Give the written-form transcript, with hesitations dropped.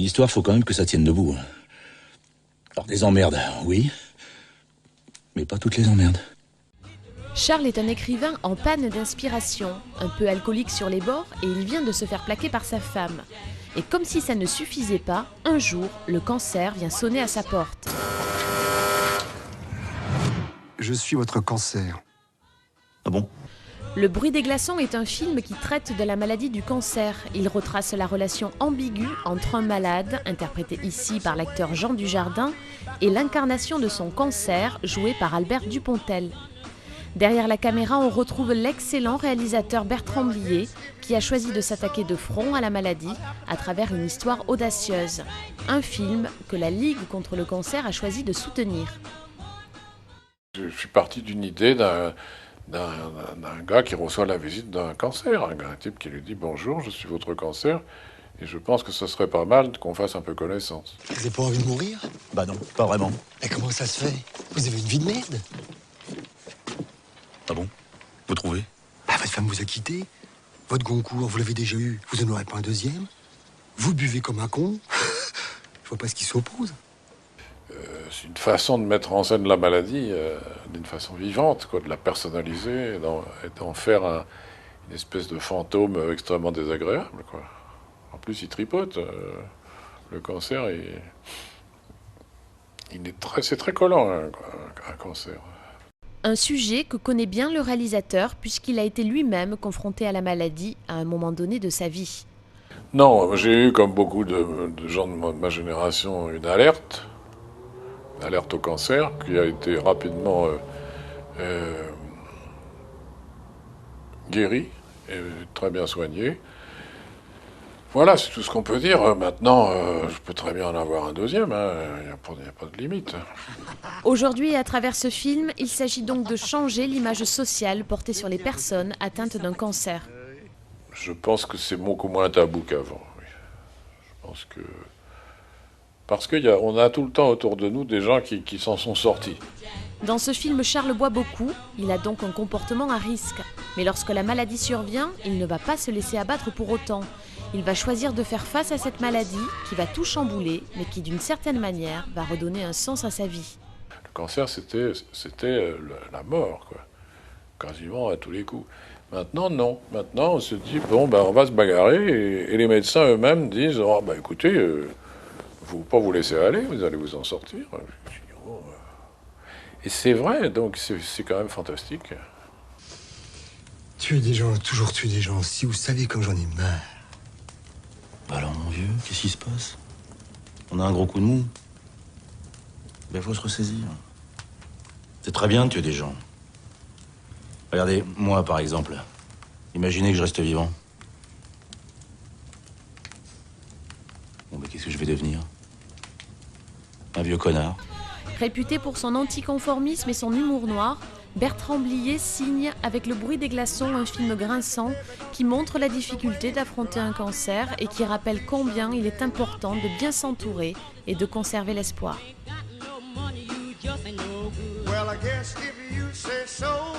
histoire, faut quand même que ça tienne debout. Alors des emmerdes, oui, mais pas toutes les emmerdes. Charles est un écrivain en panne d'inspiration, un peu alcoolique sur les bords et il vient de se faire plaquer par sa femme. Et comme si ça ne suffisait pas, un jour, le cancer vient sonner à sa porte. Je suis votre cancer. Ah bon? Le bruit des glaçons est un film qui traite de la maladie du cancer. Il retrace la relation ambiguë entre un malade, interprété ici par l'acteur Jean Dujardin, et l'incarnation de son cancer, joué par Albert Dupontel. Derrière la caméra, on retrouve l'excellent réalisateur Bertrand Blier, qui a choisi de s'attaquer de front à la maladie à travers une histoire audacieuse. Un film que la Ligue contre le cancer a choisi de soutenir. Je suis parti d'une idée d'un gars qui reçoit la visite d'un cancer, un type qui lui dit « Bonjour, je suis votre cancer, et je pense que ce serait pas mal qu'on fasse un peu connaissance. » Vous n'avez pas envie de mourir? Bah non, pas vraiment. Et comment ça se fait? Vous avez une vie de merde? Ah bon? Vous trouvez? Ah, votre femme vous a quitté. Votre Goncourt, vous l'avez déjà eu. Vous en aurez pas un deuxième. Vous buvez comme un con. Je vois pas ce qui s'oppose. C'est une façon de mettre en scène la maladie d'une façon vivante, quoi, de la personnaliser et d'en faire une espèce de fantôme extrêmement désagréable, quoi. En plus, il tripote. Le cancer, c'est très collant, un cancer. Un sujet que connaît bien le réalisateur puisqu'il a été lui-même confronté à la maladie à un moment donné de sa vie. Non, j'ai eu, comme beaucoup de gens de ma génération, une alerte au cancer, qui a été rapidement guérie et très bien soignée. Voilà, c'est tout ce qu'on peut dire. Maintenant, je peux très bien en avoir un deuxième, hein. Il n'y a pas de limite. Aujourd'hui, à travers ce film, il s'agit donc de changer l'image sociale portée sur les personnes atteintes d'un cancer. Je pense que c'est beaucoup moins tabou qu'avant. Oui. Je pense que... Parce qu'on a tout le temps autour de nous des gens qui s'en sont sortis. Dans ce film, Charles boit beaucoup, il a donc un comportement à risque. Mais lorsque la maladie survient, il ne va pas se laisser abattre pour autant. Il va choisir de faire face à cette maladie qui va tout chambouler, mais qui d'une certaine manière va redonner un sens à sa vie. Le cancer, c'était la mort, quoi. Quasiment à tous les coups. Maintenant, non. Maintenant, on se dit, bon, on va se bagarrer, et les médecins eux-mêmes disent, oh, écoutez, faut pas vous laisser aller, vous allez vous en sortir. Et c'est vrai, donc c'est quand même fantastique. Tuer des gens, toujours tuer des gens. Si vous saviez comme j'en ai marre. Bah alors mon vieux, qu'est-ce qui se passe? On a un gros coup de mou. Ben faut se ressaisir. C'est très bien de tuer des gens. Regardez, moi par exemple. Imaginez que je reste vivant. Bon ben qu'est-ce que je vais devenir? Un vieux connard. Réputé pour son anticonformisme et son humour noir, Bertrand Blier signe avec Le bruit des glaçons un film grinçant qui montre la difficulté d'affronter un cancer et qui rappelle combien il est important de bien s'entourer et de conserver l'espoir. Well, I guess if you say so.